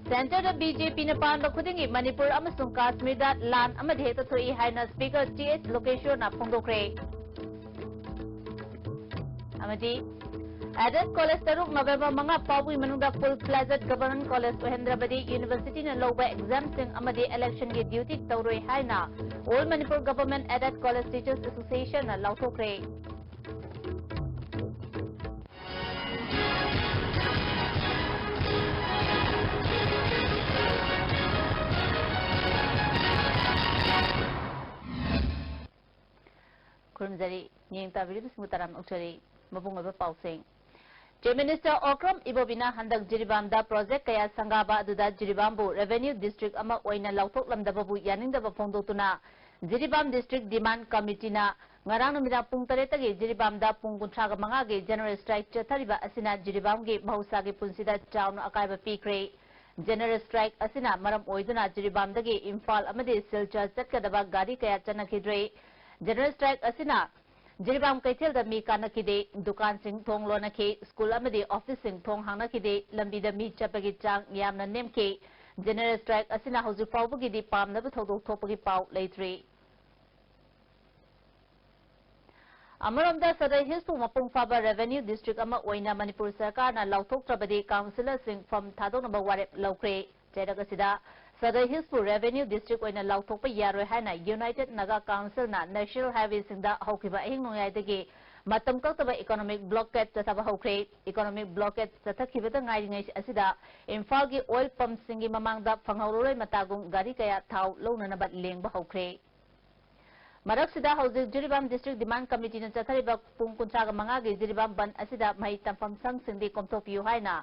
Centre BJP ने पान खुदी मणिपुर अमसुंग काश्मीर लान हेक्ट थोई हाइना स्पीकर टीएच लोकेश्वर फोंदोखरे। एडेड कॉलेज तरुक नवेम्बर 5 फाउबी मनुंगा फुल फ्लेजेड गवर्नमेंट कॉलेज ओहेंद्रबदी यूनिवर्सिटी ने लौबा एग्जाम सिंह इलेक्शन की ड्यूटी तौरोई हाइना all Manipur government aided college teachers association लौथोखरे। खुरमजरी नियंग ताबिरी स्मुतराम उचरी मबुंग अब पाउसिंग चीफ मिनिस्टर ओक्रम इबोबिना हंदक जिरिबामदा प्रोजेक्ट कया संगाबा अदुदा जिरिबामबु रेवेन्यू डिस्ट्रिक्ट अमा ओइना लौथोकलमदबबु यानिंगदब फोंदोतुना जिरिबाम डिस्ट्रिक्ट डिमांड कमिटीना ngarang numida pung 3 tagi जिरिबामदा पुंग 35 गे जनरल स्ट्राइक चथरिबा असिना जिरिबामगे महौसागे पुंसिदा चाउन अकायबा पीख्रे। जनरल स्ट्राइक असिना मरम ओइदुना जिरिबामदगे इम्फाल अमदे सिलचर चटकदबा गाड़ी कया चनखिद्रे। जनरल स्ट्राइक असिना जिरिबाम कैथेल मी कानखिदे दुकान सिंह थोंग लोनखे स्कूल अमदे ऑफिस सिंह थोंग हांगनखिदे लंबीदा मी चपगी चांग यामना नेमखे। जनरल स्ट्राइक असिना हौजिक फाउबगिदि पामनब थौदोक थोपगी पाउ लेत्रे। अमरमदा सदर हिल्स मपुंग फाबा रेवेन्यू डिस्ट्रिक्ट अमा ओइना मणिपुर सरकार ना लौथोक्त्रबदि काउंसिलर सिंह फम थादोनबा वारेप लौख्रे। चेरगसिदा सदर हिल्स रेवेन्यू डिस्ट्रिक्ट ओइना लौथोकपा यारोय हाइना यूनाइटेड नागा काउंसिल ना नेशनल हाईवे सिंगदा हौखिबा अहिंग नोयादगी मतम कक्तबा इकोनॉमिक ब्लॉकेट चथबा हौख्रे। इकोनॉमिक ब्लॉकेट चथखिबदा ngairiङै असिदा इम्फाल की ऑयल पंप सिंगी ममांगदा फंगौरोय मतागुम गाड़ी कया थाव लौननबा लेंबा हौख्रे। मरक्सिदा हौजिक जिरिबाम डिस्ट्रिक्ट डिमांड कमिटी ने चथरिबा पुंग 35 गे जिरिबाम बन असिदा मही तंफम संघ सिंदी कोमथोपियो हाइना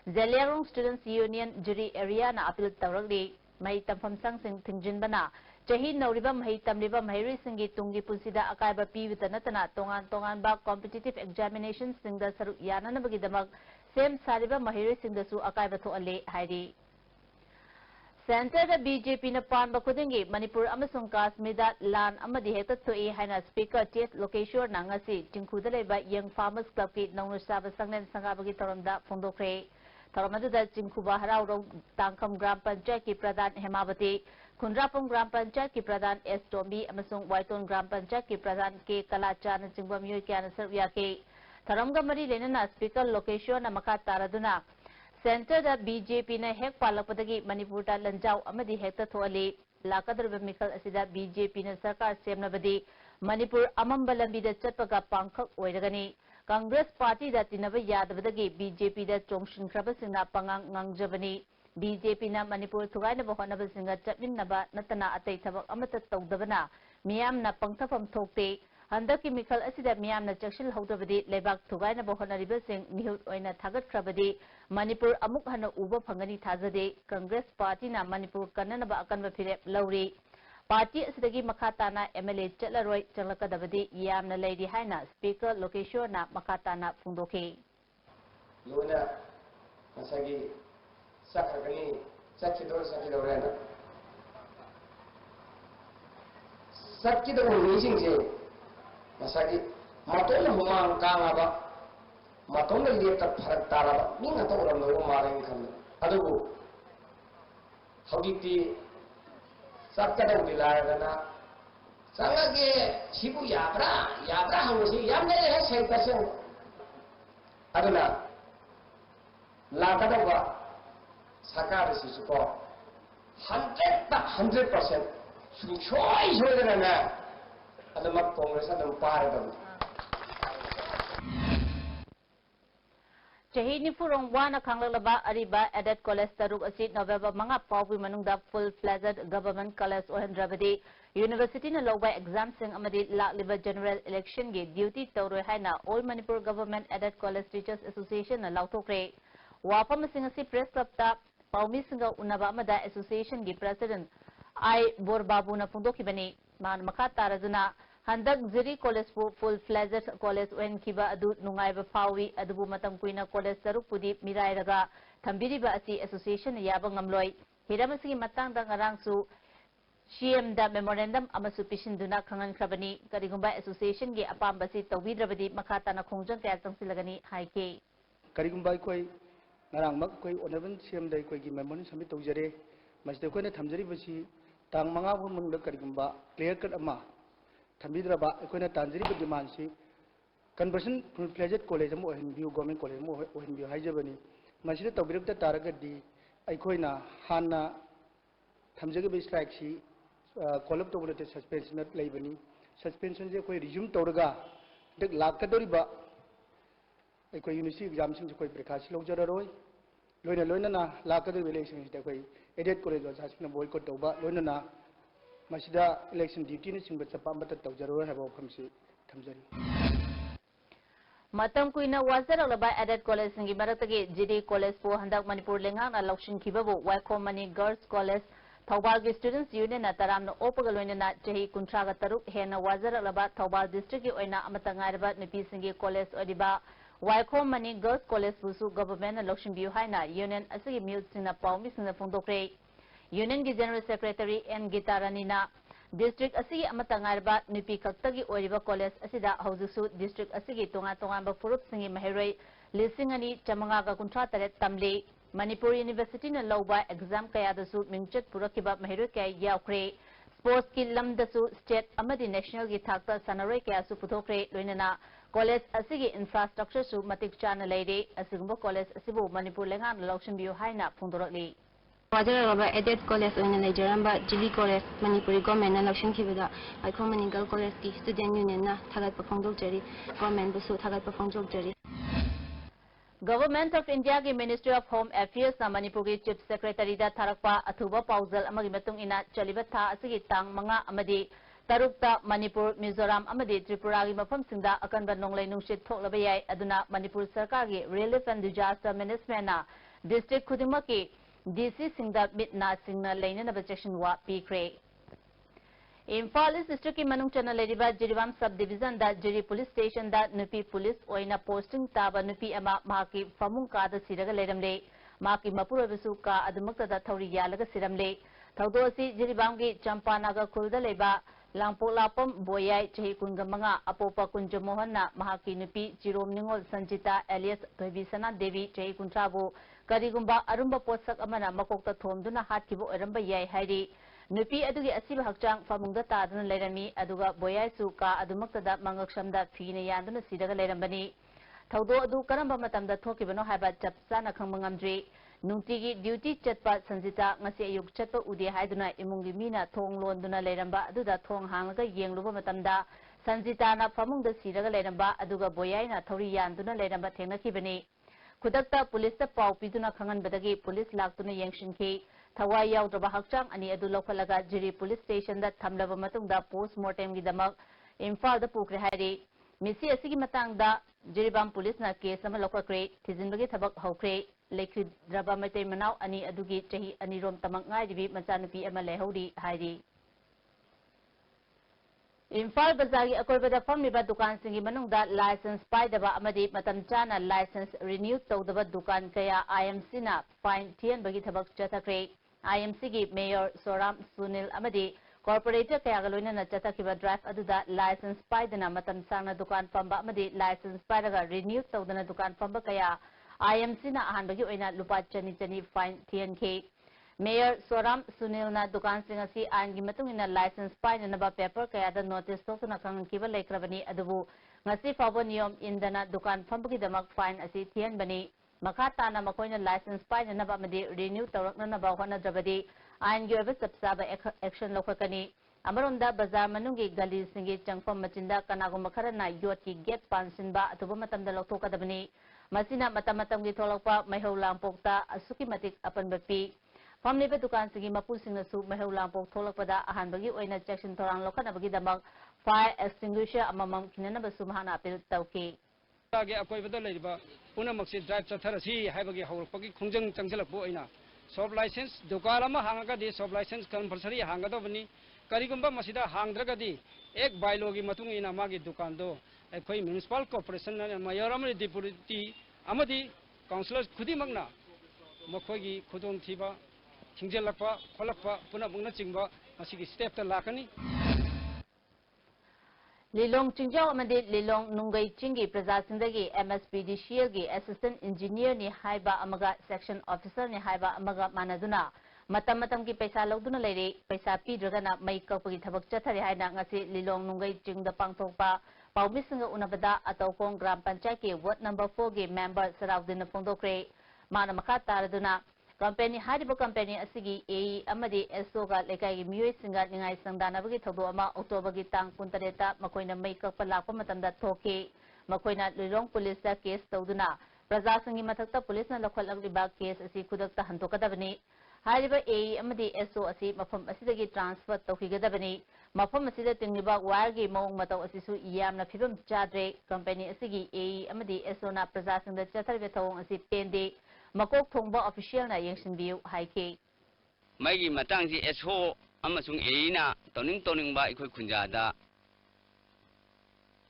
जेलियारोंग स्टूडेंट्स यूनियन जुरी एरिया ना अपील तौरगली। मही तंफम संघ सिंह थिंजिनबना चही नौरिबा मही तमरिबा महिरी सिंगी तुंगी पुंसिदा अकायबा पीविता नतना तोंगान तोंगान बा कॉम्पिटिटिव एग्जामिनेशन सिंगदा सरु याननबगिदमक सेम सारिबा महिरी सिंगदसु अकायबा थोअले हाइरी। सेंटर बीजेपी ने पान खुदी मणिपुर अमसुंग काश्मीर लान हेक्ट थोई हाइना स्पीकर टीएच लोकेश्वर नांगसी चिंखुद लेबा यंग फार्मर्स क्लब की नौन साब संगन संगाबगी तौरमदा फोंदोखरे। तौरम अदुदा चिंखुबा हराउरो तांखम ग्राम पंचायत की प्रधान हेमावती खुंद्रापुंग ग्राम पंचायत की प्रधान एस टोम्बी अमसुंग वाइतोन ग्राम पंचायत की प्रधान के कलाचान चिंगबा मियोय क्याना सर्व याके। तौरमगा मरी लेना स्पीकर लोकेश्वर ना मखा तारदुना सेंटर बीजेपी ने हेक पालकपदगी मणिपुर लंजाव हेक्ट थोअली लाकदरब मिखल असिदा बीजेपी ने सरकार सेमनबदी मणिपुर अमंब लंबीदा चटपगा पांखक ओइरगनी। कांग्रेस पार्टी दा तिनब यादबदगी बीजेपी दा चोंगसिनख्रबसिंगना पंगांग ngangjabani। बीजेपी ना मणिपुर थुगाइनब होनबसिंगा चटमिनबा नतना अतै थबक अमत तौदबना मियामना पंगथफम थोक्ते। हंदक की मिखल असिदा मियामना चक्सिल हौदबदी लेबाक थुगाइनब होनरिबसिंग मिहुत ओइना थागतख्रबदी मणिपुर अमुक हन उब फंगनी थाजदे। कांग्रेस पार्टी ना मणिपुर कन्ननब अकनब फिरेप लौरी। पार्टी असिदगी मखा ताना एमएलए चलरोय चंगलकदबदी यामना लेरी हाइना स्पीकर लोकेश्वर ना मखा ताना फोंदोखे। लोना मसागी sakagani sakidorena sakidor meeting masagi matol humang kangaba matol lieta pharak taraba minga to ram no maring khan adubu hogiti sakada dilaagana sangage sibu yabra hamusi yamne he sei pasen aduna lakadaba सरकार को 100% सुचोई सोदना अदम कांग्रेस अदम पारदम चही निफुरों वाना खांगलबा Ariba added college तरुक असि November 5 फाउबी मनुंगदा full fledged government college ओहेंद्रबदी university ने लौबा एग्जाम सिंह अमदी लाकलिबा जनरल इलेक्शन गे ड्यूटी तौरोय हाइना all Manipur government aided college teachers association न लौथोक्रे। वाफम सिंह असि प्रेस क्लब पाउमी सिंह उन्नबा अमदा एसोसिएशन की प्रेसिडेंट आई बोरबाबू न फोंदोखिबनी। मान मखा तारजुना हंदक Jiri college full fledged college ओहेनखिबा अदु नुंगाइबा फावी अदुबु मतम कुइना कॉलेज तरुकपुदी मिराइरगा थंबिरिबा असि एसोसिएशन याबा ngamloi हिरम असि मतंगदा ngarangsu CM दा मेमोरेंडम अमसु पिसिंदुना खंगनख्रबनी। करिगुंबा एसोसिएशन की अपाम्बसि तौबिद्रबदी मखा ताना खोंजन कया चंगसिलगनी हाइके। करिगुंबा कोई ngarangmak koi onaban siam dai koi gi memon submit tawjare masde koi na thamjari basi tang manga bu mung da karigumba clear cut ama thambidraba koi na tanjari bu demand si conversion full fledged college am ohin view government college am ohin view haijabani masida tawbiruk ta taragadi ai koi na hanna thamjage be strike si call up tawbulate suspension laibani suspension je koi resume tawraga dak lakadoriba कोई university exam Singh कोई परीक्षा सिलों जररोई लोइना लोइना ना लाकदर election Singh कोई added college वासासिना boycott तौबा लोइना ना मसिदा election duty ने सिंह चपा मत तौजरोई है फमसी थमजरी मतम कुइना वाजरलबा एडेड कॉलेज सिंह मरतगे जीडी कॉलेज पो हंदक मणिपुर लेंगाना लौशिन खिबबो वाइकोम मनी गर्ल्स कॉलेज थौबाल की स्टूडेंट्स यूनियन तरामना ओपगा लोइना चही 53 हेना वाजरलबा थौबाल डिस्ट्रिक्ट की ओइना अमता ngairaba nupi singi college odiba Waicom Mani Girls College Busu Government Lokshin Biu Haina Union Asigi Mute Sina Paumi Sina Pungdokre Union ki General Secretary N Gitaranina District Asigi Amatangarba Nupi Kaktagi Oriba College Asida Haususu District Asigi Tonga Ba Furup Singi Maheroi Lisingani Chamangaga Kuntra Taret Tamle Manipur University na Lauba exam kaya dasu Mingchat Purakiba Maheroi kaya Yaukre Sports ki lamdasu state amadi national ki thakta sanaroi kaya su puthokre loinana college asigi infrastructure su matik chana leire asigumba college asibu Manipur lengan lokshin biu haina phungdorokli Wajaraba Edet College oina Nigeramba Jili College Manipuri government na lokshin khibada Waicom Mani Girls College ki student union na thagat paphongdok jari government busu thagat paphongdok jari Government of India ki Ministry of Home Affairs na Manipur ki Chief Secretary da tharakpa athuba pauzal amagi matung ina chaliba tha asigi tang manga amadi tarukta Manipur Mizoram amadi Tripura ki mafam singda akanba nonglai nungshit thoklaba yai aduna Manipur Sarkar ki Relief and Disaster Management na district khudimak ki DC singda mitna singna lainana section wa pikre Imphal East District ki manung chana leriba Jiribam Subdivision da Jiri Police Station da nupi police oina posting taba nupi ama mahaki famung ka da siraga leramle mahaki mapura bisu ka adumakta da thauri yalaga siramle thaudo asi Jiribam ki Champanaga khulda leba Langpolapam Boyai chahi kunga manga apopa kunja mohan na mahaki nupi Jirom Ningol Sanjita alias Thoibisana Devi chahi kuntrabo karigumba arumba posak amana makokta thomduna hatkibo eramba yai hairi nupi adugi asiba hakchang famungda taduna leirami aduga boyai su ka adumaktada mangaksamda phine yanduna sidaga leirambani thaudo adu karamba matamda thokibano haiba chapsana khangmangamdri nungtigi duty chatpa Sanjita ngasi ayuk chatpa udi haiduna imungi mina thong londuna leiramba aduda thong hanglaga yengluba matamda Sanjita na famungda sidaga leiramba aduga boyai na thauri yanduna leiramba thengnakibani khudakta police ta pau piduna khanganbadagi police laktuna yengshinki Thawai yaudraba hakchang ani adu lokhalaga Jiri Police Station da thamlaba matungda postmortem gi damak Imphal da pukre hairi misi asigi matangda Jiribam Police na case ama lokhakre thijinbagi thabak hokre lekhidraba maitei manau ani adugi chahi anirom tamak ngai dibi machanupi ama lehori hairi Imphal Bazar akoibada famliba dukan singi manungda license paidaba amadi matam chana license renew tawdaba dukan kaya IMC na fine thian bagi thabak chathakre IMC ki Mayor Soram Sunil amadi corporator kaya galoina na chathakiba drive aduda license paidana matam sangna dukan pamba amadi license paidaga renew tawdana dukan pamba kaya IMC na ahanbagi oina lupa chani fine thian ke Mayor Soram Sunil na dukan sing asi angi matungina license paidana ba paper kaya da notice tokna kangkiba laikrabani adubu ngasi fabo niyom indana dukan pambagi damak fine asi thian bani Makatana makoina license paidana ba amadi renew tawrakna ba hona drabadi ain yoba sapsaba action lokakani amaromda bazar manungi gali singi changpam machinda kanagum kharana yot ki gate pansinba atuba matamda loktokadabani masina matamatam gi tholakpa maiholampokta asuki matik apanbapi famliba dukan singi mapusingna su maiholampok tholakpada ahanbagi oina section thorang lokhanabagi damak fire extinguisher amamam kinana basu mahana apil tawki gay अकोइबदा लेरिबा पुनमक्सी drive चथरसी हाइबगी हौरपगी खुंजंग चंगसलपो ओइना सब licence दुकान अमा हांगागदी सब licence compulsory हांगदबनी करिगुंबा मसिदा हांगद्रगदी एक बाइलोगी मतुंग इना मागी दुकान दो अखोई म्युनिसिपल कॉर्पोरेशन मेयर अमरी डिप्यूटी अमदी काउंसिलर खुदिमगना मखोगी खुदोंग थिबा थिंगजेलकपा खोलकपा पुनमगना चिंगबा मसिगी स्टेप ता लाकनी Lilong Chingjao amadi Lilong Nungai Chingi Prajasingi MSPDCL gi Assistant Engineer ni haiba amaga Section Officer ni haiba amaga manaduna matam ki paisa loduna leire paisa pidragana mai kapagi thabak chathari haina ngasi Lilong Nungai Chingda pangthokpa paumisinga unabada atokong Gram Panchayat ki Ward number 4 gi member Saraudin Phongdokre mana makha taraduna company haribo company asigi AE amadi Esoga lekai mioi singa ningai sangdanabagi thodo ama October gi tang 13 makoina mai kakpa lakpa matamda thoke makoina Lilong police da case tawduna prajasangi mathakta police na lakhalagriba case asi khudakta hantokadabani hariba AE amadi SO asi mafam asidagi transfer tawhigadabani mafam asida tingliba wire gi mawng mataw asisu iyamna phibam chadre company asigi AE amadi SO na prajasangda chatharibe thawong asi pende Makok Thongba official na yengsin biu haike. Maigi matang si SO amasung na toning ba ikoi kunjada.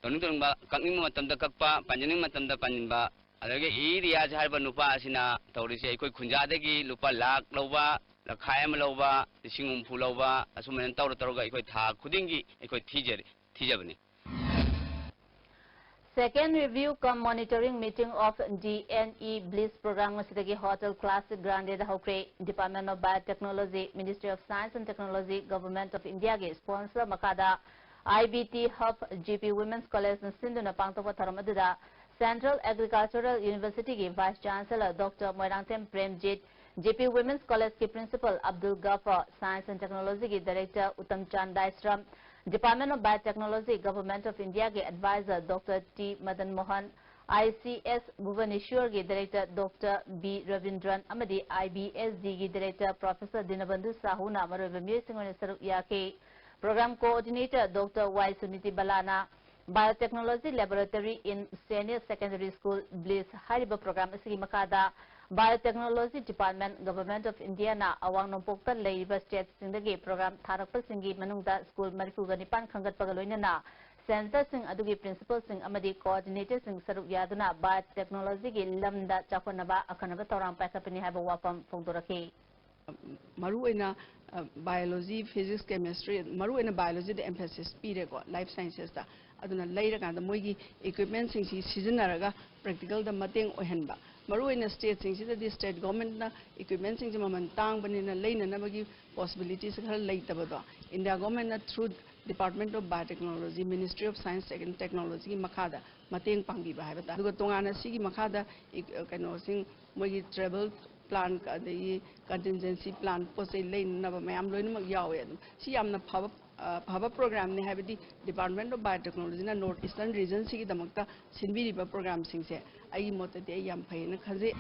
Toning ba kakning matam da kakpa panjaning matam da panjin ba. Alage riya harba nupa asina tawrisi ikoi kunjada gi lupa lak lauba lakhayam lauba singum fulauba asuman tawra ikoi tha khudingi ikoi thijabani. Second review cum monitoring meeting of DNE Bliss program Masitagi Hotel Classic Grande the Hokre Department of Biotechnology, Ministry of Science and Technology, Government of India ge sponsor Makada IBT Hub GP Women's College Sinduna Pangtova Tharamadura Central Agricultural University ge Vice Chancellor Dr. Moirangtem Premjit GP Women's College ke Principal Abdul Ghaffar Science and Technology ge Director Uttam Chand Daisram Department of Biotechnology, Government of India के advisor Dr. T. Madan Mohan, ICS Bhubaneswar के Director Dr. B. Ravindran, amadi IBSD के Director Professor Dinabandhu Sahu na maroiba miyosingone saruk yake. Program Coordinator Dr. Y. Suniti Balana, Biotechnology Laboratory in Senior Secondary School Bliss hariba program asigi makada Biotechnology Department, Government of India na awang nompokta leiba state singdagi program tharakpa singi manungda school marifuga nipan khangat pagaloina na center sing adugi principal sing amadi coordinator sing saruk yaduna biotechnology gi lamda chakonaba akhanaba torang paisapani haiba wapam phongdoraki maruina biology physics chemistry maruina biology the emphasis pire ko life sciences da aduna leira kan da moigi equipment sing si seasonaraga practical da mateng ohenba maruina state sing si the state government na equipment sing maman tang banina leina na bagi possibilities khara leitaba do India government na through Department of Biotechnology, Ministry of Science and Technology makada mateng pangbi ba haiba aduga tongana sigi makada kano sing moigi travel plan ka de contingency plan posai lein na ba mayam loin mak yawe adu si yamna phaba program ne haibadi Department of Biotechnology na North Eastern region sigi damakta sinbiri ba program sing se ai mota de yam phai na khaje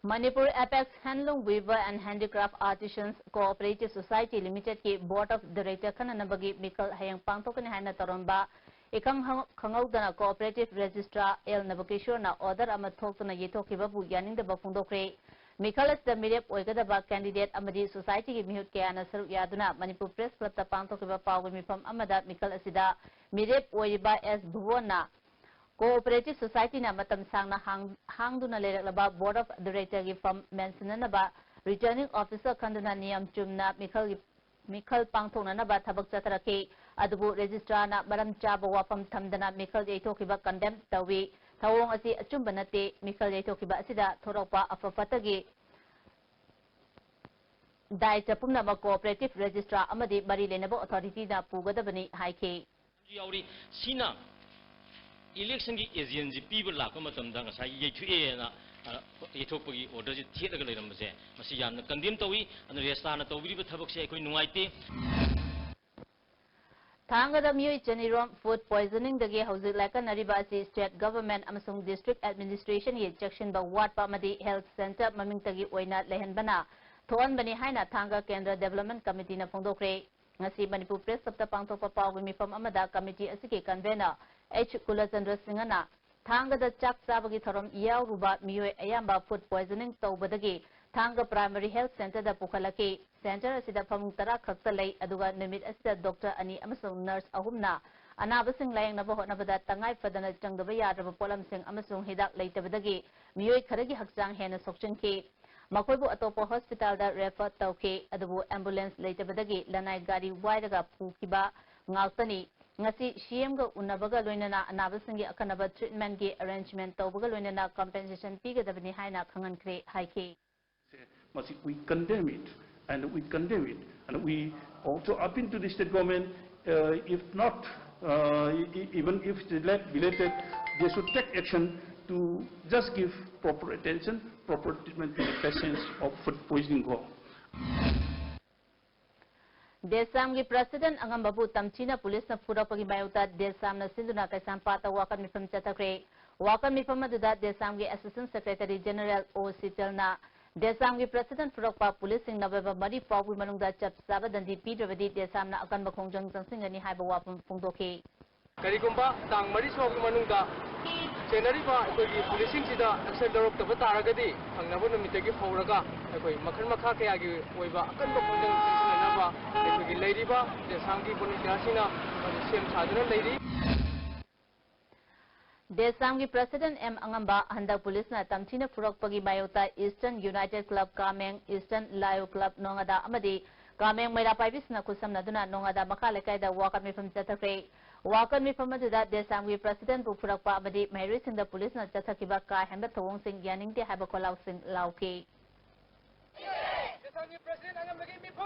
Manipur Apex Handloom Weaver and Handicraft Artisans Cooperative Society Limited ki Board of Director Kananabagi Mikal Hayang Pangtokani Haina Taromba Ikang Kangaudana Cooperative Registrar El Navakishore na order Amathokana Yetokiba Yaning the Bafundokre Mikal is the Mirep Oigadaba candidate Amadi Society ki Mihut Kiana Saru Yaduna Manipur Press Club the Pangtokiba Pawimi from Amada Mikal Asida Mirep Oiba S. Bhuwana Cooperative Society na matam sang na hangduna leraklaba Board of Director gi from mentionanaba Returning Officer kanduna niyam chumna Mikhal pangthongna na ba thabak chatarake adubu registrar na maram chaba wafam thamdana Mikhal yaithokiba condemn tawi thawong asi achumba nate Mikhal yaithokiba asida thorokpa afafatagi Daita pumna ba Cooperative Registrar amadi bari lenabo authority na pugadabani haike yauri sina election ki agency people la ko matam da sa yethu na yethopagi order ji thelaga leiram se masi yamna condemn tawi an restana tawri ba thabak se koi nungaite Thangada Mui Chanirom food poisoning dagi hauzik laka naribasi state government amasung district administration ye jakshin ba ward pa madi health center maming tagi oina lehenbana thon bani haina thanga kendra development committee na phongdokre ngasi Manipur press sapta pangthokpa pawgi mifam amada committee asiki convener H. Kulachandra Singhana, Thanga the Chak Sabagi Thorum Yauruba Mue Ayamba food poisoning Tobadagi, Thanga Primary Health Center the Pukalaki, Center Asida Pamutara Kaktalay, Aduga Nimit Asida Dr. Ani Amasung Nurse Ahumna, Anabasing Layang Navaho Navada Tangai Fadana Changabaya Polam Sing Amasung Hidak later Badagi, Mue Karagi Haksang Hena Sokchenki, Makobu Atopo Hospital that refer Tauke, Adabu ambulance later Badagi, Lanai Gari Waidaga Pukiba. ngaktani ngasi CM ga unabaga loinana anabasinggi akanaba treatment gi arrangement tawbaga loinana compensation pigadabani haina khangankre haike. We condemn it, and we also appeal to the state government, if not, even if it's belated, they should take action to just give proper attention, proper treatment to the patients of food poisoning. Desam gi President Angambabu Tamchina Police na Purapagi Mayuta Desam na Sinduna Kaisam Pata Wakan Mifam Chatakre Wakan Mifam Aduda Desam gi Assistant Secretary General O Sitel na Desam gi President Purokpa Police in November Madi Pawi Manungda Chap Sabadandi Pidravadi Desam na Akan Bakongjang Jangsingani Haiba Wapam Pungdoki Karigumba Tang Mari Sogi Manungda Generiba Policing Sida Action Director Bataragadi Angnabun Mitegi Horaga Makan Makake Agi Weba Akan Bakongjang Jangsingana Lady Ba, the Sangi Bonisina, the same Sadra lady. Desamgi President M. Angamba, Handa Police na Tamchina Purokpagi Mayota, Eastern United Club Kameng, Eastern Layo Club Nongada Amadi, Kameng Maida Pibis na Kusam Naduna Nongada Makalekaida Wakan me from Chatakre. Wakan me from Madida, Desamgi President Purokpa Amadi, Maris in the police na Chatakiba Kai, Hamba Tawong Sing Yaning de Habakolau Sing Lauki. Desamgi President Angamba gave me po.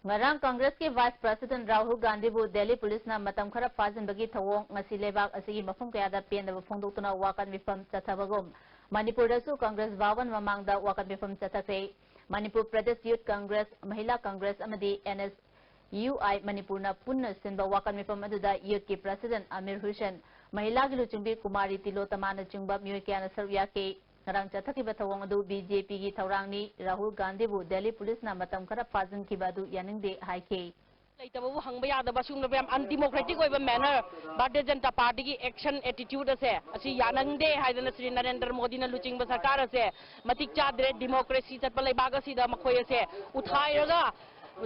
Ngarang Congress ke Vice President Rahul Gandhi bu Delhi Police na matam khara fazin bagi thawong ngasi lebak asigi mafum kaya da pen da phongdoktuna wakan mifam chathabagom Manipur dasu Congress bawan mamang da wakan mifam chathakre Manipur Pradesh Youth Congress Mahila Congress amadi NSUI Manipur na punna sinba wakan mifam aduda Youth ke President Amir Hussain Mahila gilu chungbi Kumari Tilotama na chungba myoy kaya na sarya ke Ngarang Chathaki Thawong adu BJP gi Thaurangni Rahul Gandhi bu Delhi Police na matam khara fazin ki badu yaning de haike Laitabu hangba yada basung na bam undemocratic oiba manner Bharatiya Janata Party gi action attitude ase asi yanang de haidana Sri Narendra Modi na luching ba sarkar ase matik chadre democracy chatpa leibaga si da makhoi ase uthairaga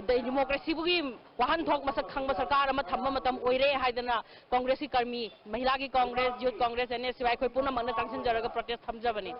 democracy bugi wahan thok masak khang sarkar ama thamma matam oire haidana Congress ki karmi Mahila ki Congress Youth Congress NSY khoi puna mangna tangsin jaraga protest thamjabani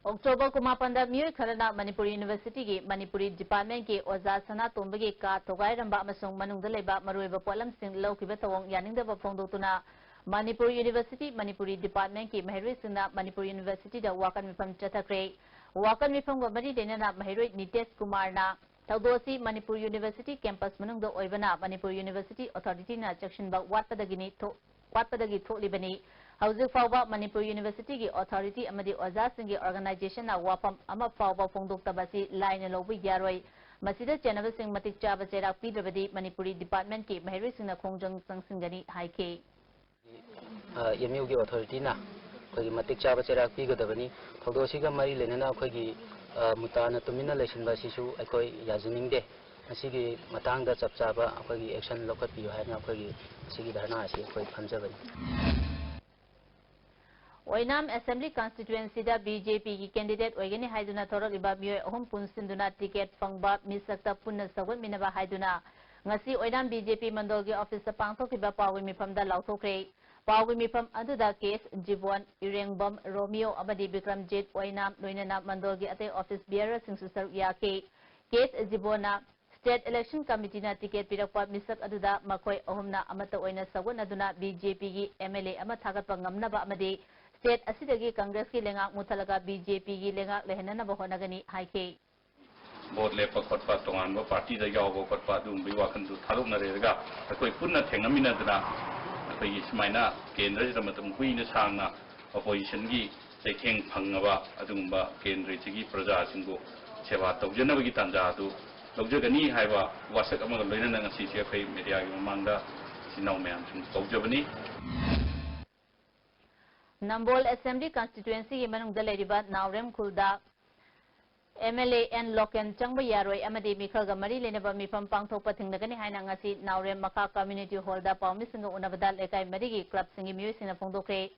October Kumapanda Miri Kharana Manipuri University ki Manipuri Department ki Oza Sana Tombagi ka Togai Ramba amasung manungda leba maruiba polam sing laukiba tawong yaningda ba phongdotuna Manipuri University Manipuri Department ki Mahiroi singna Manipuri University da wakan mifam chathakre Wakan mifam ga mari denana Mahiroi Nitesh Kumar na Taudosi Manipur University campus manungda oibana Manipur University Authority na section ba watpadagi tholibani Hauzik Fauba Manipur University ki Authority amadi Oza Singi Organization na wapam ama Fauba Phongdoktabasi line lobu yaroi Masida Chenaba Sing Matik Chaba Cherak Pidrabadi Manipuri Department ki Mahiri Singna Khongjang Sangsingani Haike MU ki Authority na khoi Matik Chaba Cherak Pigadabani Thogdosi ga mari lenana khoi gi mutana tumina lesinba sisu akoi yaziningde asigi matangda chapchaba akoi gi action lokatpiyo haina akoi gi asigi dharna asi akoi phamjabani Oinam Assembly Constituency da BJP ki candidate oigani haiduna thorok iba myoy ahum punsinduna ticket fangba misakta punna sagot minaba haiduna ngasi Oinam BJP mandol gi office sa pangthok iba pawi mifam da lauthokre pawi mifam aduda case Jibwan Irengbam Romeo amadi Bikramjit Oinam loinana mandol gi ate office bearer singsusar yake case Jibwana State Election Committee na ticket pirakpa misak aduda makoi ahumna amata oina sagot aduna BJP gi MLA ama thagatpa ngamnaba amadi State asidagi Congress ki lengak mutalaga BJP ki lengak lehenana bahonagani haike Board lepa khotpa tonganba party da yawo khotpa dum bi wakan du thaluk na rega koi punna thengamina dana koi ismaina kendra da matam huina sangna opposition gi sekheng phangaba adumba kendra chigi praja singbo sewa tawjana gi tanja du lojagani haiba wasak amaga loina ngasi se kai media gi mangda sinau myam sing tawjabani Nambol Assembly Constituency ki manung daleriba Naurem Khulda MLA and Loken Changba Yaroi amadi mikhaga mari lenaba mifam pangthokpa thingnagani haina ngasi Naurem Maka Community Hall da pawmi singa unabadal ekai marigi club singi miyoi sina phongdokre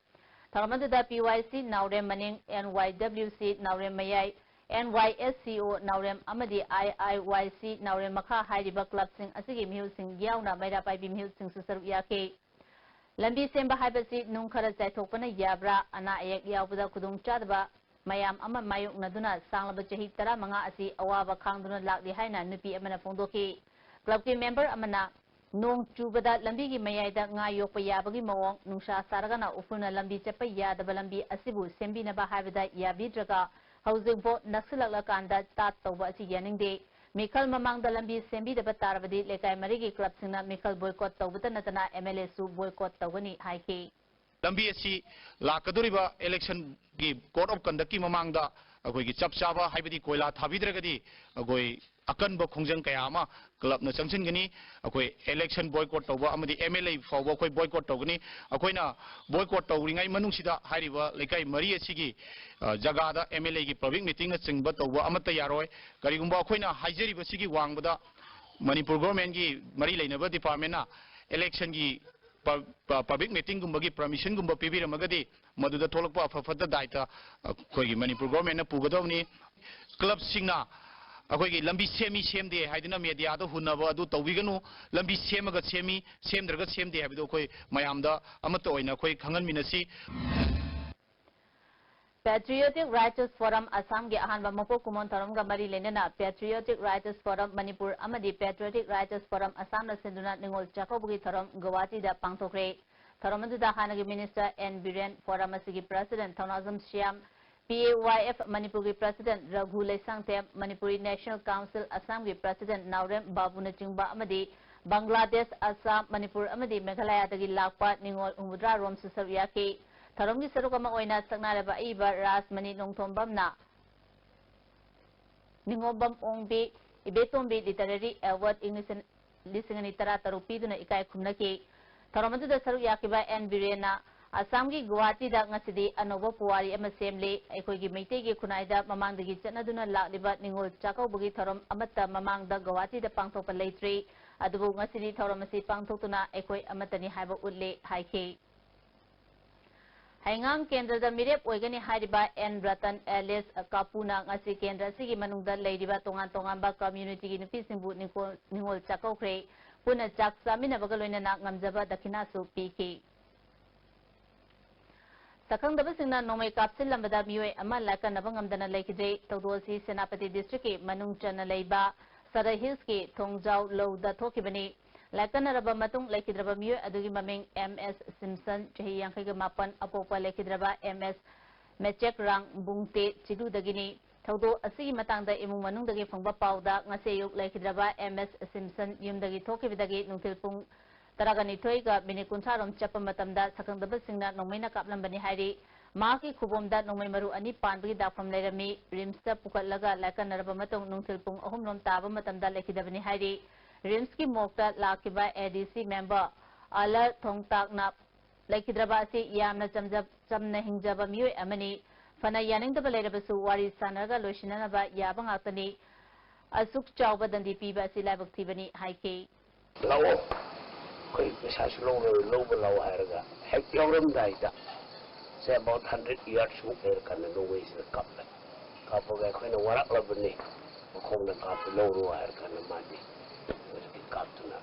tharamanduda PYC Naurem Maning NYWC Naurem Mayai NYSCO Naurem amadi IIYC Naurem Maka hairiba club sing asigi miyoi sing yauna maida paibi miyoi sing susaru yake Lambi semba haibasi nung khara chaithokpana yabra ana ayak yawbada khudung chadba mayam ama mayuk naduna sanglaba chahi tara manga asi awaba khangduna lakli haina nupi amana phongdoki club ki member amana nong chubada lambi gi mayaida nga yokpa yabagi mawong nungsa saragana ufuna lambi chapa yadaba lambi asibu sembi na ba haibada yabidraga housing bo naksilakla kanda tat tawba asi yaningde Mikal mamang da lambi sembi da batarabadi lekai marigi club singna Mikal boycott tawbata natana MLA su boycott tawgani haiki lambi asi lakaduriba election gi court of conduct ki mamang da agoi gi chap chaba haibadi koila thabidragadi agoi akanba khongjang kaya ama club na changchin gani akoi election boycott tawba amadi MLA fawba koi boycott tawgani akoina boycott tawringai manungsida hairiba lekai mari asigi jaga da MLA gi public meeting na chingba tawba amata yaroi karigumba akoina haijeri basigi wangbada Manipur government gi mari leinaba department na election gi public meeting gumbagi permission gumba pibiramagadi maduda tholakpa afafada daita koi Manipur government na pugadawni club singna अखोई लंबी semi सेमदे हाइदना media दो हुनबो अदु तौबिगनु लंबी सेमगा semi सेमद्रगा सेमदे हाबिदो कोई मयामदा अमत ओइना कोई खंगन मिनसी Patriotic Writers Forum Assam ge ahanba mako kumon tharam ga mari lenena Patriotic Writers Forum Manipur amadi Patriotic Writers Forum Assam na sinduna ningol chakobugi tharam Guwahati da pangthokre tharam da hanagi minister N Biren Forum asigi president Thaunazam Shyam PAYF Manipur ki President Raghu Lesangtem Manipuri National Council Assam ki President Naurem Babu Nachingba amadi Bangladesh Assam Manipur amadi Meghalaya dagi lakpa ningol umudra rom susabya ki tharom gi saruk ama oina saknaraba iba Rasmani Nongthombam na Ningobam Ongbi Ibetombi Literary Award English lisingani tara tarupi duna ikai khumnaki tharom da saruk yakiba N Birena Assam ki Guwahati da ngasidi anoba puwari ama semle aikoi gi meitei gi khunai da mamang dagi chanaduna lakliba ningol chakau bugi tharom amata mamang da Guwahati da pangthokpa leitri adubu ngasidi tharom asi pangthoktuna aikoi amatani haiba utle haiki Haingang Kendra da mirep oigani hariba N Ratan Alice Kapuna ngasi Kendra sigi manungda leiriba tongan ba community gi nupi singbu ningol chakau kre puna chak samina bagaloina na ngamjaba dakina su piki Sakang daba singna nomay kapsil lambada miyoy ama laka nabangamdana laikidre tawdosi Senapati District ki manung chana laiba Sarai Hills ki Thongjau Lowda thokibani laka naraba matung laikidraba miyoy adugi maming MS Simpson chahi yangkaiga mapan apopa laikidraba MS Mechek Rang Bungte Chidu dagini tawdo asigi matangda imung manung dagi phangba pawda ngaseyuk laikidraba MS Simpson yumdagi thokibidagi nungtilpung Taragani Toiga Minikuntharom Chapamatamda Sakangdaba Singna Nomaina Kaplambani Hari Maki Kubomda Nomai Maru Ani Panbagi Dafam Lerami Rimsta Pukatlaga Laka Narabamatong Nungtilpung Ahumrom Taba Matamda Lekidabani Hari Rimski Mokta Lakiba ADC member Ala Thongtakna Lekidraba Si Yamna Chamna Hingjaba Miyoy Amani Fana Yaningdaba Lerabasu Wari Sanaga Loshinanaba Yabang Atani Asuk Chauba Dandi Piba Si Labaktibani Haiki koi pesas low haraga hek yawram daida say about 100 years ago kan no ways the cup ga koi na warak labni khom na kap low har kan madi kap tuna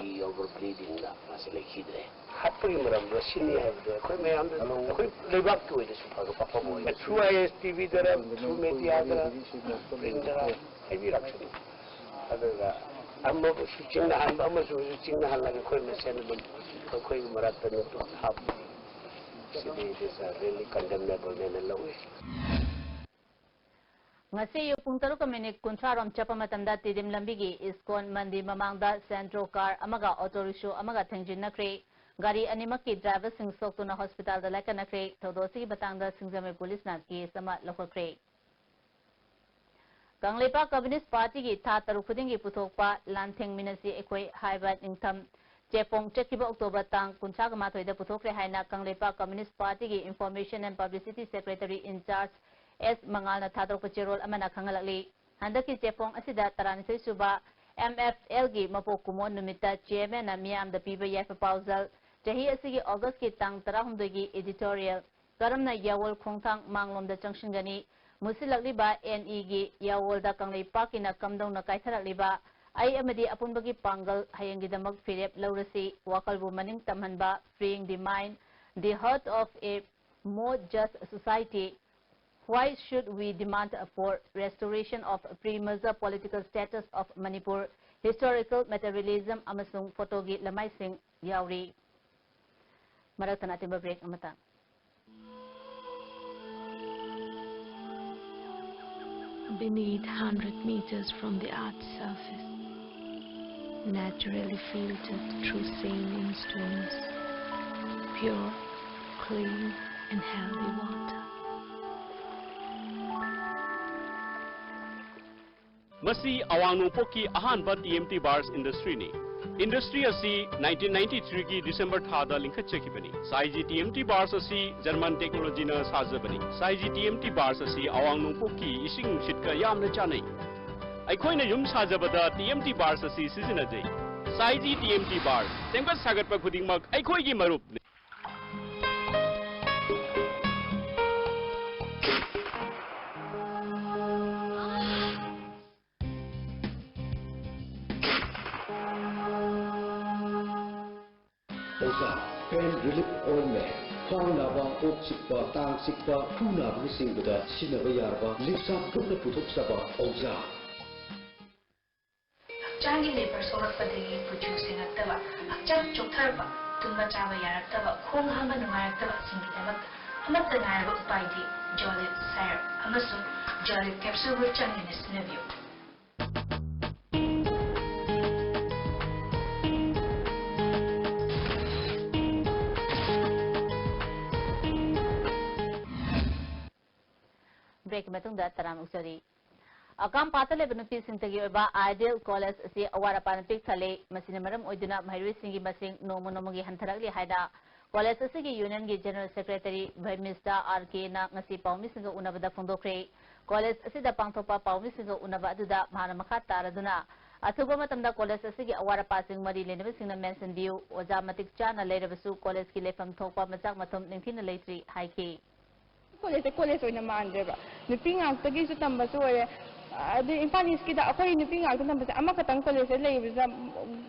I over bleeding na masile khidre hapri maram rashini have the koi me am koi lebak to it super ga papa boy through TV dara through media dara printer heavy rakshani adaga amma sucing na amma sucing na lagi koi mesen dum koi maratan to hab sini is really condemnable na lawi ngasi yung taro kaminik kuntrarom chapamatamda tidim lambigi iskon mandi mamangda centro car amaga auto rickshaw amaga thengjin nakre gari animaki driver sing soktuna hospital da laka nakre thodosi batangda singjame police na case ama lokakre Kanglepa Communist Party ki tha tarukuding ki puthokpa lantheng minasi ekoi haibat ningtham chepong chekiba October tang kuncha kama thoida puthokre haina Kanglepa Communist Party ki Information and Publicity Secretary in charge S Mangal na tha tarukpa cherol amana khangalakli handaki chepong asida taranisai suba MFL ki mapok kumon numita chairman na miyam da piba yai proposal jahi asigi August ki tang 13 gi editorial karamna yawol khongthang manglom da changshin gani Musilakliba NE gi Yawolda Kangleipa kina kamdong na kaitharakliba ay amadi apunbagi panggal hayangidamak firep laurasi wakalbu maning tamhanba freeing the mind the heart of a more just society Why should we demand for restoration of pre-merger political status of Manipur, historical materialism amasung photogi lamai sing yauri? Maratana timba break amata. Beneath 100 meters from the Earth's surface, naturally filtered through saline stones, pure, clean and healthy water. Masi awang nungpoki ahanba TMT bars industry ni. Industry asi 1993 ki December thada linkhatchakibani. Saiji TMT bars asi German technology na sajabani. Saiji TMT bars asi awang nungpoki ising sitka yamna chanai. Aikhoina yum sajabada TMT bars asi sizinajai. Saiji TMT bars semgat sagatpa khudingmak aikhoi gi marup ni. Pain relief ointment, Khwang naba, ok sikpa, tang sikpa, khu naba ni singbada sinaba yarba, lipsa gumna puthok saba oza. Hakchangi labor sorakpadagi producing attaba, hakchang choktarba, tumba chaba yaraktaba, khong hamba nungayaktaba singidamak, amatta ngayaba upaidi, Jolip Syrup, amasung Jolip capsule changi nisnabyo. Break matungda taram uksari. Akam patale benupi sintagi oba Ideal College asi awara panpik thale masina maram oiduna mahiru singi masing nomo nomogi hantaragli haida college asigi union gi general secretary Bhaimista RK na ngasi paumi singa unabada phondokre college asida pangthopa paumi singa unaba aduda mahana makha taraduna athuba matamda college asigi awara pasing mari lenaba singna mention view oja matik chana leirabasu college ki lefam thokpa machak mathum ningthina leitri haiki college oina mandreba nupi ngak su tambasu ore adu Imphal ki da akoi nupi ngak tambase ama katang college leibza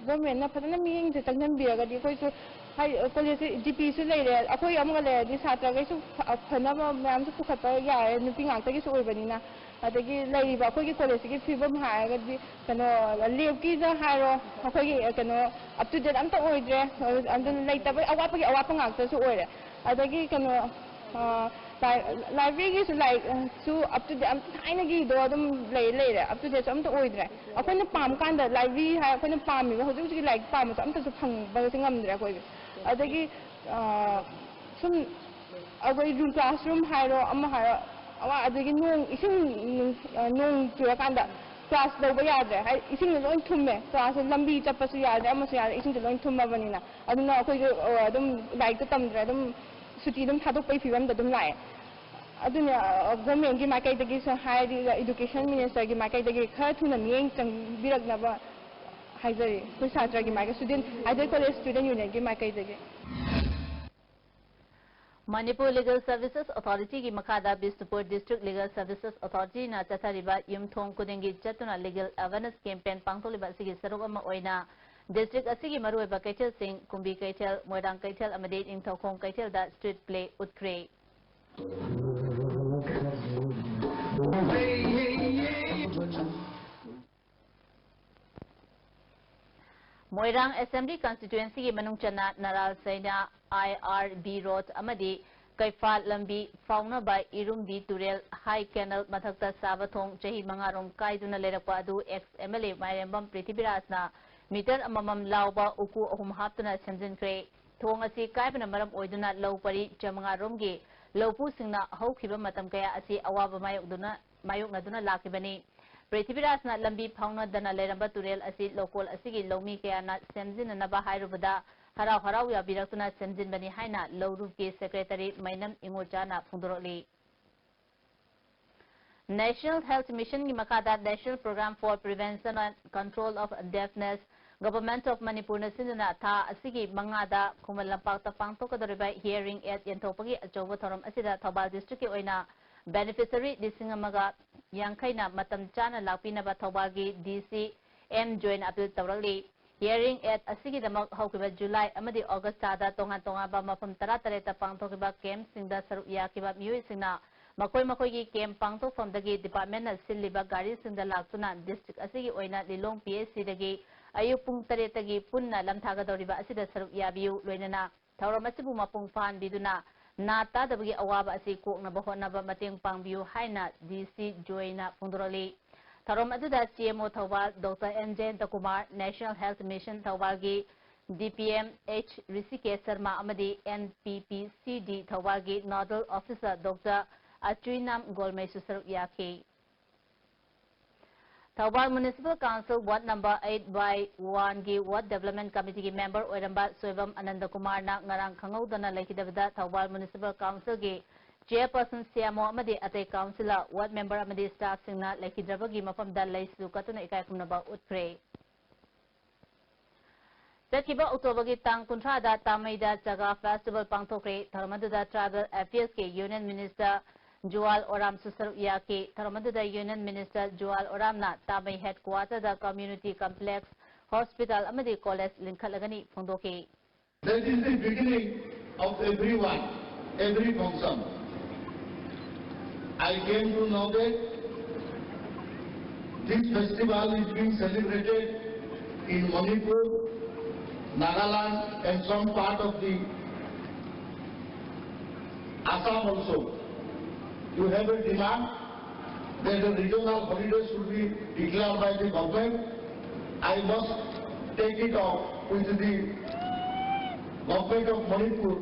government na phadana miyeng je tangnan biaga di koi su hai college GP su leire akoi amga le di satra gai su phana mam su pukhatpa ya nupi ngak su oibanina adagi leiba akoi ki college ki fibam haiga di kano leb ki da hairo akoi ki kano up to date am ta oidre andan leitaba awapa ngak su oire adagi kano library is like so up to the tiny gi do them later up to the some to oidre akoi pam kan da library ha akoi pam mi ho ju like pam some to phang ba singam dre akoi adagi sum akoi room classroom hairo am hairo awa adagi nong ising nong tura kan da class do ba yadre ha ising loi thumme class lambi chappa su yadre am su yadre ising loi thumma banina aduna akoi adum like tamdre adum suti dum thadok pai fibam da dum lai aduna government gi makai dagi so high education minister gi makai dagi kha thuna mieng chang birak na ba haijari ko satra gi makai student Ideal College student union gi makai dagi Manipur Legal Services Authority ki makada Bisnupur District Legal Services Authority na chathariba yumthong kudengi chatuna legal awareness campaign pangtoliba sigi saruk ama oina district asigi maruiba Kaitel Singh Kumbi Kaitel Moirang Kaitel amade Ingthaukhong Kaitel da street play utkre Moirang Assembly Constituency ki manung chana Naral Saina IRB Road amadi Kaifal Lambi Fauna by Irumbi Turel High Canal Mathakta Sabathong Chahi Mangarong Kaiduna Lerakpa adu ex MLA Mairembam Prithibirasna meter amamam lauba uku ahum haptuna semjinkre thong asi kaibana maram oiduna laupari chamanga romgi laupu singna haukiba matam kaya asi awaba mayoknaduna lakibani Prithibirasna lambi phauna dana leramba turel asi lokol asigi lomi kaya na semjinanaba hairubada harau ya biraktuna semjinbani haina lawrupki secretary Mainam Ingochana phundoroli National Health Mission ki makada National Program for Prevention and Control of Deafness Government of Manipur na sinuna tha asigi mangada Kumalampak ta pangtokadoriba hearing at yantopagi achoba thoram asida Thoubal district ki oina beneficiary lisingamaga yangkhaina matam chana lakpinaba Thoubal gi DC M Join Abdul Tawrali hearing at asigi damak haukiba July amadi August tada tongan ba mafam 13 ta pangtokiba camp singda saru yakiba miui singna मखोई came पांगथोकफमदगी department सिल्लिबा गाड़ी सिंदा लाक्तुना district असिगी ओइना Lilong PSC दगी अयुक पुंग 8 तगी पुन्ना लमथागदौरिबा असिदा सरुक याबियु लोइनना थौरम असिबु मपुंग फानबिदुना ना तादबगी अवाबा असि कोकनबा होनबा मतेंग पांगबियु हाइना DC जोइना फोंदोरली थौरम अदुदा CMO Thoubal doctor N Jayanta Kumar national health mission थौबालगी DPM H ऋषिकेश शर्मा अमदी NPPCD थौबालगी nodal officer doctor Achuinam Golmei Susaruk Yaki. Thawal Municipal Council Ward Number 8/1 gi Ward Development Committee gi member Oiramba Soivam Ananda Kumar na ngarang khangaudana laikidabada Thawal Municipal Council gi Chairperson CMO amadi Atay Councilor Ward Member amadi staff singna laikidrabagi mafamda laisu katuna ikai kumnaba utpre. Sakiba October gi tang 30 da Tamaida Chaga Festival pangthokre Tharmadada Tribal Affairs ke Union Minister Joal Oram Susaruk Yaki Tharmadada Union Minister Joal Oram na Tamai Headquarter da Community Complex Hospital amadi College linkhalagani phongdoki. That is the beginning of everyone, every function. I came to know that this festival is being celebrated in Manipur, Nagaland and some part of the Assam also. You have a demand that a regional holiday should be declared by the government. I must take it up with the government of Manipur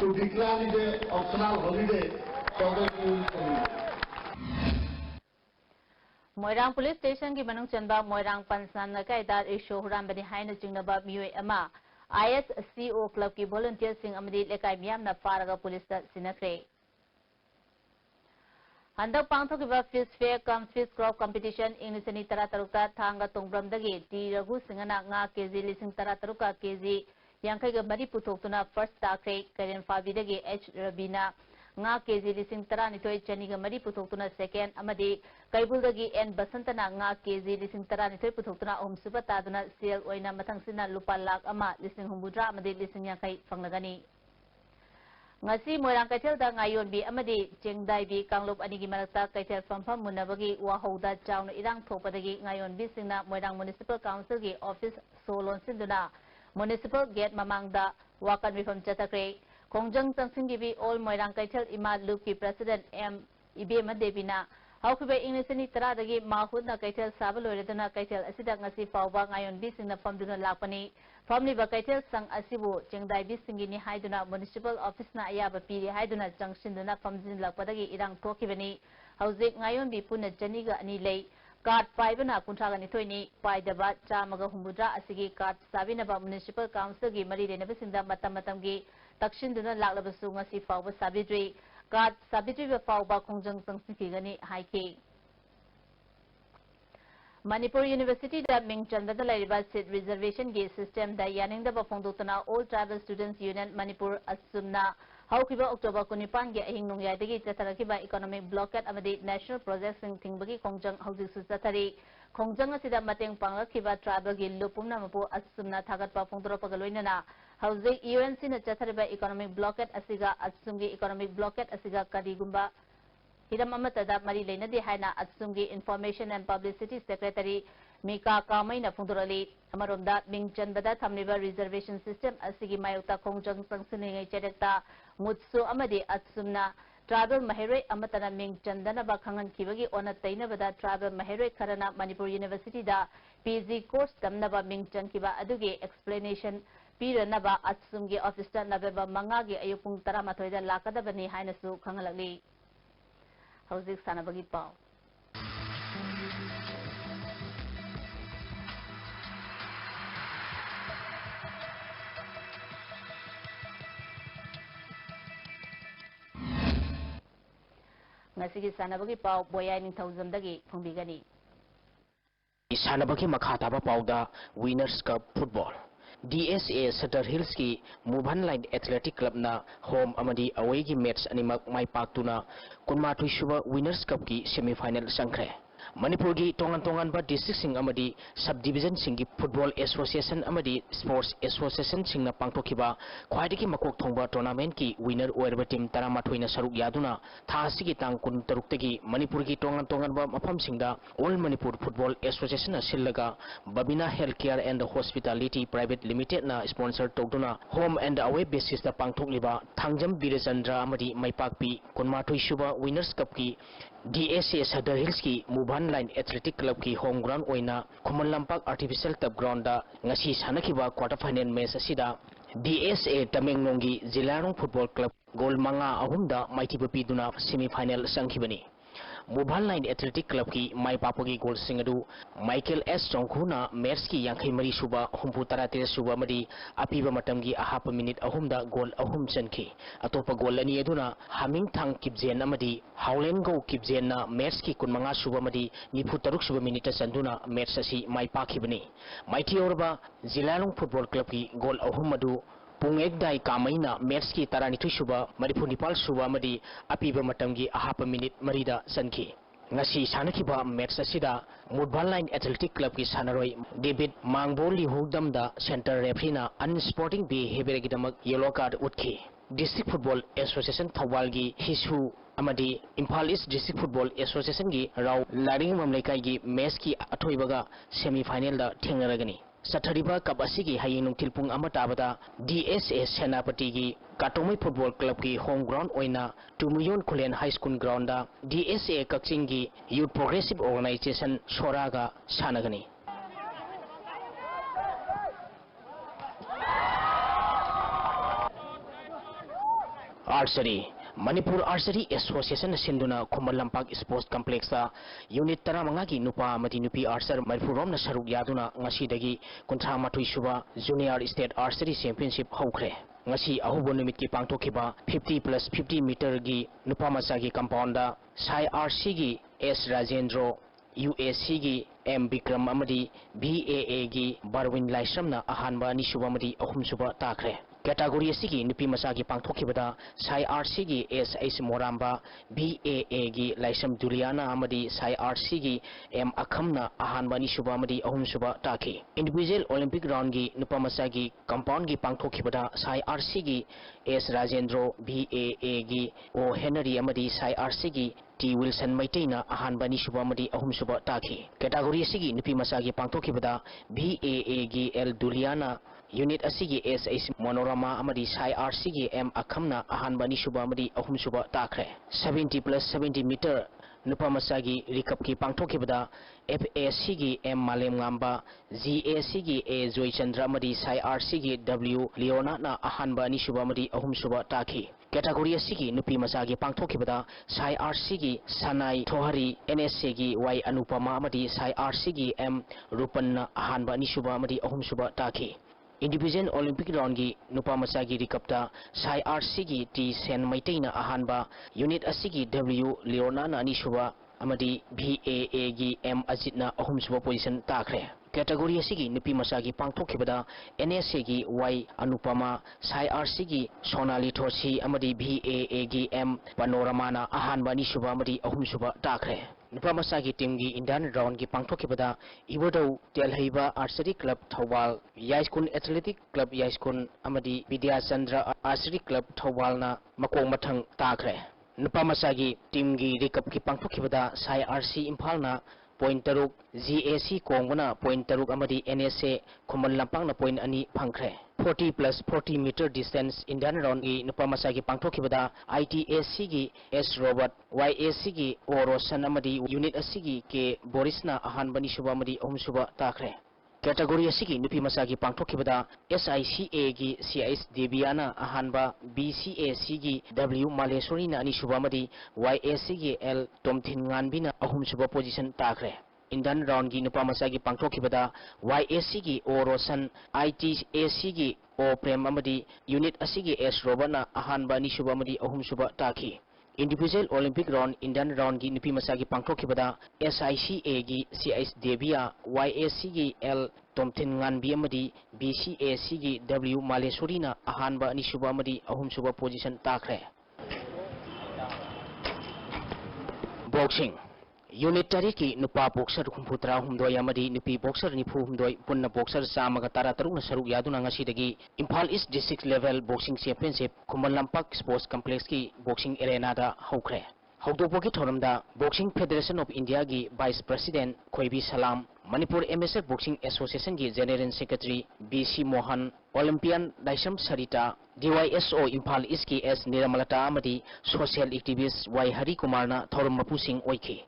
to declare it an optional holiday for the community. Moirang Police Station ki manung chanba Moirang Pansan Nakaida Isho Hurambani Haina Jingnaba Miwe Ama ISCO Club ki volunteer sing amadi lekai miyam na faraga police da sinakre. Handak pangthokiba fish fair cum fish crop competition Inglisani tara tarukta thanga tongbramdagi T Raghu Singana nga kg lising tara taruka kg yankai ga mari puthokuna first takre Karen Fabidagi H Rabina nga kg lising tara nitoi chani ga mari puthokuna second amadi Kaibulagi N Basantana nga kg lising tara nitoi puthokuna om subata sale oina mathangsina lupa lak ama lising humbudra amadi lising yankai fanglagani. Ngasi Moirang Kaithel da ngayon bi amadi Chengdai bi Kanglup anigi marakta Kaithel famfam munabagi wahauda chawna irang thopadagi ngayon bi singna Moirang Municipal Council gi office solon sinduna municipal gate mamangda wakan mifam chatakre kongjang tangsingi bi all Moirang Kaithel ima loop ki president M Ibema Devina haukibe Inglisani taradagi mahudna Kaithel sabaloreduna Kaithel asida ngasi pawba ngayon bi singna famduna lakpani Family Bakatel Sang Asibu, Chengdai Bisingini Haiduna, Municipal Office na Ayaba Piri Haiduna, Junction Duna Famzin Lakpadagi Irang Tokivani, Housing Ngayon Bipuna Janiga Anilay, Card 5 na Kuntragani Toini, Paidaba, Chamaga Humbudra Asigi, Card Sabinaba Municipal Council Gi Mari Renabasinda Matamatamgi, Takshin Duna Laklabasunga Si Fauba Sabidri, Card Sabidri Fauba Kongjang Sangsikigani Haiki. Manipur University da Ming Chandada Lariba seat reservation gate system da yaning da bafongdotana All Tribal Students Union Manipur asumna haukiba October 19 ge ahing nongyai dagi chatarakiba economic blockade amadi national project sing thingbagi kongjang hauji su chatari kongjang asida mateng panglakiba tribal gi lupumna mapu asumna thagat pa phongdoro pagaloinana hauji UNC na chathariba economic blockade asiga asumgi economic blockade asiga karigumba Hiram Amatada Mari Lenadi Haina Atsungi Information and Publicity Secretary Mika Kamai na Fundurali Amarumda Ming Chandada Tamniba Reservation System Asigi Mayuta Kongjang Sangsining Chedekta Mutsu Amadi Atsumna Tribal Mahere Amatana Ming Chandana Bakangan Kibagi Ona Tainabada Tribal Mahere Karana Manipur University da PG course Tamnaba Ming Chankiba Adugi Explanation Piranaba Atsungi Officer Nabeba Mangagi Ayupung Taramatoida Lakadabani Hainasu Kangalali. Hauzik Sanabagi Pau. Ngasigi Sanabagi Pau Boya Ningthauzamdagi Phongbigani. Sanabagi Makhataba Pauda Winners Cup Football. DSA Sutter Hills ki Mubhan Line Athletic Club na home amadi away ki match animak mai paktuna kunmatui suba Winners Cup ki semi final sangkre Manipur की तोंगान district सिंह अमदी sub division सिंह की football association अमदी sports association सिंह पांगथोखिबा ख्वाइदगी मकोक थोंबा टूर्नामेंट की विनर ओइरबा टीम 13 ना सरुक यादुना थासी की तांग 13 की मणिपुर की तोंगान मफम सिंहदा ऑल मणिपुर फुटबॉल एसोसिएशन सिल्लगा Babina health care and hospitality private limited ना स्पॉन्सर तौदुना होम एंड अवे बेसिस दा पांगथोकलिबा थांगजम बीरचंद्र अमदी मैपाकपी 12 सुबा विनर्स कप की DSA सदर हिल्स की मुभान लाइन एथलेटिक क्लब की होम ग्राउंड ओइना Khuman Lampak artificial turf ground दा ngasi sanakhiba quarter final match asida DSA तमेंगलोंगी जिलारों फुटबॉल क्लब गोल मंगा अहुमदा माइथिबा पीदुना सेमीफाइनल संखिबनी मुभान लाइन एथलेटिक क्लब की माई पापोगी गोल सिंगदु माइकल एस चोंखुना मैच की 53 सुबा 33 सुबा मदी अपीबा मतमगी अहाप मिनिट अहुमदा गोल अहुम चनखी अतोप गोल अनी अदुना हामिंग थांग किपजेन अमदी हाउलेन गो किपजेन मैच की 15 सुबा मदी 93 सुबा मिनिट चंदुना मैच असी माई पाखिबनी माइथी ओरबा जिलालों फुटबॉल क्लब की गोल अहुम मदु पुंगेक दाई कामैना मैच की 32 सुबा 94 सुबा मदी अपीबा मतमगी अहाप मिनिट मरीदा चनखी ngasi sanakhiba match asida मुडबाल लाइन एथलेटिक क्लब की सानरोई डेविड मांगबोली हुदमदा सेंटर रेफरीना अनस्पोर्टिंग बिहेवियर गिदमक येलो कार्ड उठखी डिस्ट्रिक्ट फुटबॉल एसोसिएशन थौबाल की हिसु अमदी Imphal east district football association की राव लारिंग ममलेकाई की मैच की अथोइबगा सेमीफाइनल दा थेंगरगनी सथरिबा कप असिगी हयिंग नुंथिल पुंग अमा ताबदा DSA सेनापति की काटोमई फुटबॉल क्लब की होम ग्राउंड ओइना टुमुयोन खुलेन हाई स्कूल ग्राउंड दा DSA कक्सिंग की यूथ प्रोग्रेसिव ऑर्गेनाइजेशन सोरागा सानगनी आर्चरी मणिपुर आर्चरी एसोसिएशन सिंधुना Khuman Lampak sports complex unit 15 की नुपा अमदी नुपी आर्चर मणिपुरोमना सरुक यादुना ngasi 38 सुबा जूनियर स्टेट आर्चरी चैंपियनशिप हौखरे ngasi अहुबो निमित की पांगथोखिबा 50+50 मीटर की नुपा मचा की कंपाउंड साई आरसी की एस राजेंद्रो UAC की M विक्रम अमदी BAA की बरविन लाइसमना अहानबा निसुबा अमदी अहुम सुबा ताखरे कैटेगरी की नुपी मचा की पांगथोखिबदा साई आरसी की SH मोराम्बा BAA की लाइसम दुलियाना अमदी साई आरसी की M अखमना अहानबा निसुबा अमदी अहुम सुबा ताखी इंडिविजुअल ओलंपिक राउंड की नुपा मचा की कंपाउंड की पांगथोखिबदा साई आरसी की S राजेंद्रो BAA की O हेनरी अमदी साई आरसी की T विल्सन मैटेना अहानबा निसुबा अमदी अहुम सुबा ताखी कैटेगरी की नुपी मचा की पांगथोखिबदा BAA की L दुलियाना यूनिट असिगी SH मनोरमा अमदी साई आरसी की M अखमना अहानबा निसुबा अमदी अहुम सुबा ताखरे 70+70 मीटर नुपा मचागी रिकप की पांगथोखिबदा FAC की M मालेम गांबा GAC की A जोयचंद्र अमदी साई आरसी की W लियोना ना अहानबा निसुबा अमदी अहुम सुबा ताखी कैटेगरी की नुपी मचागी पांगथोखिबदा साई आरसी की सनाई थोहरी NSA की Y अनुपमा अमदी साई आरसी की M रूपन्ना अहानबा निसुबा अमदी अहुम सुबा ताखी इंडिविजुअल ओलंपिक राउंड की नुपा मचा की रिकप्ता साई आरसी की T सेन मैटेना अहानबा यूनिट असी की W लियोना अनीसुबा अमदी BAA की M अजितना अहुम सुबा पोजीशन ताखरे कैटेगरी की नुपी मचा की पांगथोखिबदा NSA की Y अनुपमा साई आरसी की सोनाली थोसी अमदी BAA की M पनोरमाना अहानबा अनीसुबा अमदी अहुम सुबा ताखरे नुपा मचा की टीम की इंडियन राउंड की पांगथोखिबदा इवोदौ तेलहैबा आर्चरी क्लब थौबाल याइस्कुन एथलेटिक क्लब याइस्कुन अमदी विद्याचंद्र आर्चरी क्लब थौबालना मकोंग मथंग ताखरे नुपा मचा की टीम की रिकप की पांगथोखिबदा साई आरसी इम्फालना पॉइंट 3 GAC कोंगना पॉइंट 3 अमदी NSA खुमल लंपांगना पॉइंट 2 फंखरे 40+40 मीटर डिस्टेंस इंडियन राउंड की नुपा मचा की पांगथोखिबदा ITAC की S रोबर्ट YAC की O रोशन अमदी यूनिट असी की K बोरिसना अहानबा निसुबा अमदी अहुम सुबा ताखरे कैटेगरी की नुपी मचा की पांगथोखिबदा SICA की CIS देवियाना अहानबा BCAC की W मालेश्वरीना अनीसुबा अमदी YAC की L तोमथिनगानबीना अहुम सुबा पोजीशन ताखरे इंडियन राउंड की नुपा मचा की पांगथोखिबदा YAC की O रोशन ITAC की O प्रेम अमदी यूनिट असी की S रोबर्टना अहानबा निसुबा अमदी अहुम सुबा ताखी individual Olympic round Indian round की नुपी मचा की पांगथोखिबदा SICA की CIS देविया YAC की L तोमथिनगानबी अमदी BCAC की W मालेश्वरीना अहानबा अनीसुबा अमदी अहुम सुबा पोजीशन ताखरे बॉक्सिंग यूनिट तारीख की नुपा बॉक्सर हुम्फुतरा हुमदोय अमदी नुपी बॉक्सर निफु हुमदोय पुन्ना बॉक्सर चामगा तारा तरुक सरुक यादुना ngasi Imphal east district level boxing championship Khuman Lampak sports complex की बॉक्सिंग एरेना दा हौख्रे हौदोपोगी थोरमदा बॉक्सिंग फेडरेशन ऑफ इंडिया की vice president Khoibi Salam Manipur MSF boxing association की general secretary BC Mohan Olympian दाइसम सरिता DYSO इम्फाल ईस्ट की एस निरमलता अमदी social activist Y Hari कुमारना theorem मपुसिंग ओइखी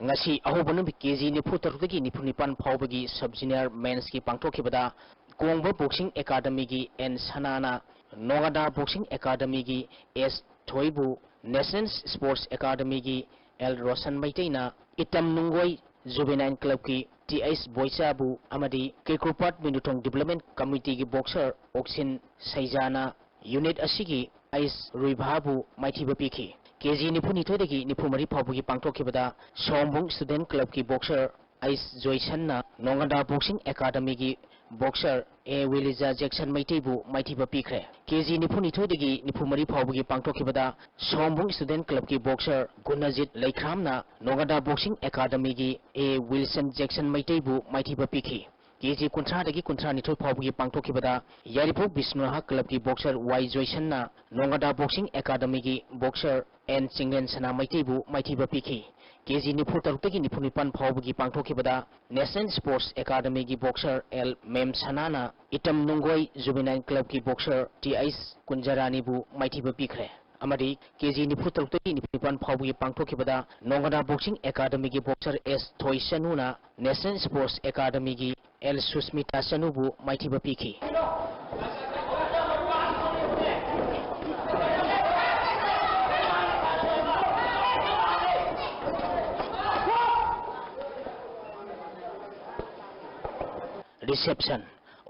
ngasi ahoba numbi kg nifu tarutagi nifu nipan phawbagi sub junior men's ki pangthokibada kongba boxing academy gi n sanana nogada boxing academy gi s thoibu national sports academy gi l rosan maiteina itam nungoi juvenile club ki ts boisabu amadi kekupat minutong development committee gi boxer oxin saijana unit asigi ais ruibabu maithiba pikhi KG निफु निथोदगी निफु मरी फावबगी पांगथोखिबदा Sombung student club की boxer आइस जोइसनना नोंगदा बॉक्सिंग एकेडमी की बॉक्सर ए विलिजा जैक्सन मैतेबु माइथिबा पिख्रे केजी निफु निथोदगी निफु मरी फावबगी पांगथोखिबदा सोमबुंग स्टूडेंट क्लब की बॉक्सर गुनाजित लैख्रामना नोंगदा बॉक्सिंग एकेडमी की ए विल्सन जैक्सन मैतेबु माइथिबा पिखि केजी कुंथ्रादगी कुंथ्रा निथोय फावबगी पांगथोखिबदा यारिफो बिष्णुहा क्लब की बॉक्सर वाई जोइसनना नोंगदा बॉक्सिंग एकेडमी की बॉक्सर एन चिंगलेन सना मैतेबु माइथिबा पिखि केजी निफु तरुतगी निफु निपान फावबगी पांगथोखिबदा नेशनल स्पोर्ट्स एकेडमी की बॉक्सर एल मेम सनाना इटम नुंगोई जुवेनाइल क्लब की बॉक्सर टीआईस कुंजरानीबु माइथिबा पिख्रे अमदी केजी निफु तरुतगी निफु निपान फावबगी पांगथोखिबदा नोंगदा बॉक्सिंग एकेडमी की बॉक्सर एस थोइसनुना नेशनल स्पोर्ट्स एकेडमी की एल सुस्मिता सनुबु माइथिबा पिखि reception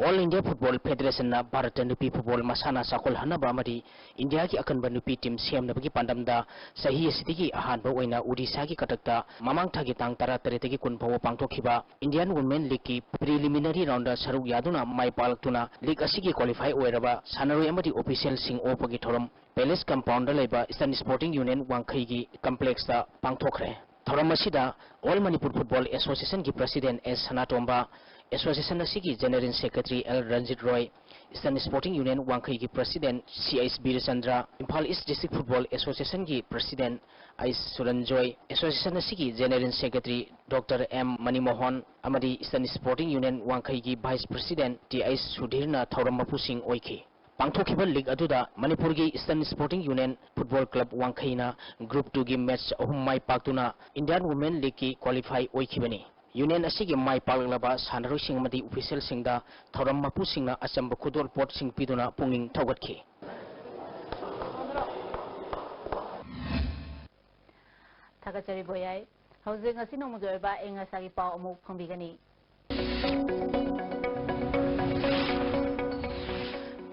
all India football federation ना भारत नुपी फुटबॉल मसाना साकोल हनबा अमदी इंडिया की अकनबा नुपी टीम सेमनबगी पांडमदा सही सिटीगी अहानबा ओइना उड़ीसा की कटकता ममांग थागी तांग 13 की कुनफाव पांगथोखिबा इंडियन वुमेन लीग की प्रिलिमिनरी राउंड सरुक यादुना माइपालक्तुना लीग असिगी क्वालिफाई ओइरबा सानरोय अमदी ऑफिशियल सिंग ओपगी थोरम पैलेस कंपाउंड लेबा ईस्टर्न स्पोर्टिंग यूनियन वांखई की कॉम्प्लेक्स दा पांगथोखरे थोरम असिदा ऑल मणिपुर फुटबॉल एसोसिएशन की प्रेसिडेंट एस सनातोंबा एसोसिएशन की general secretary L Ranjit Roy eastern sporting union Wangkhei की president CS Birchandra Imphal east district football association की प्रेसिडेंट आइस सुरंजोय एसोसिएशन की general secretary doctor M Manimohan अमदी ईस्टर्न स्पोर्टिंग यूनियन वांखई की वाइस प्रेसिडेंट टीआईस सुधीरना थौरम मपुसिंग ओइखी पांगथोखिबा लीग अदुदा मणिपुर की eastern sporting union football club वांखईना ग्रुप 2 की मैच अहुम माई पाक्तुना इंडियन वुमेन लीग की क्वालिफाई ओइखिबनी यूनियन असिगी माई पालगलबा सानरोइसिंग मदी ऑफिशियल सिंगदा थौरम मपुसिंगना अचंब खुदोल पोट सिंग पिदुना पुंगिंग थौगतखि थागचरी बोयाई हौजिंग असि नोमुगे ओइबा एंगासागी पाव अमुक फंबिगनी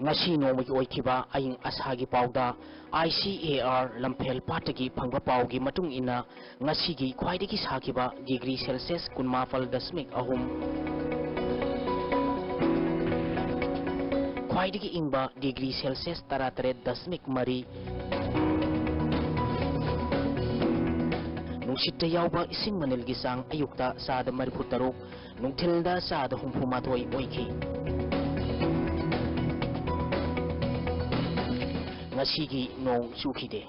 ngasi nongmagi oikhiba aing asagi pauda ICAR lampel patagi phangba paugi matung ina ngasi gi khwaidagi sakiba degree celsius kunmafal dasmik ahum khwaidagi ingba degree celsius 13.3 nungsitta yauba ising manilgi sang ayukta sada 37 nungthilda sada 63 oikhi ngasi nong chukide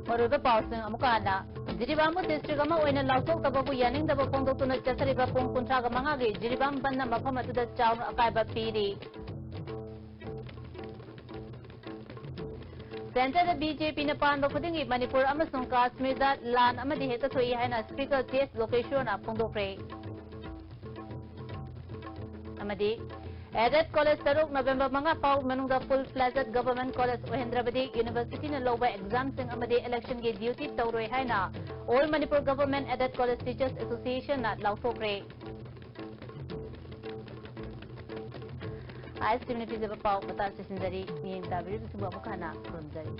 maruda pausing amukana Jiribam district ama oina lautok tabaku yaning daba pongdotuna chathariba pong kuntraga mangagi Jiribam banna mafam atuda chawn akaiba piri Center the BJP na pando kudingi Manipur amasung Kashmir da lan amadi heta thoi haina speaker TS location na pongdokre amadi Added College Taruk November mga pau manungda full-fledged government college Ohendrabadi University na loba exam sing amadi election gi duty tawroi haina All Manipur Government Added College Teachers Association na lautokre Ay simple pau pata sesindari ni tabiri suba mukana kurumjari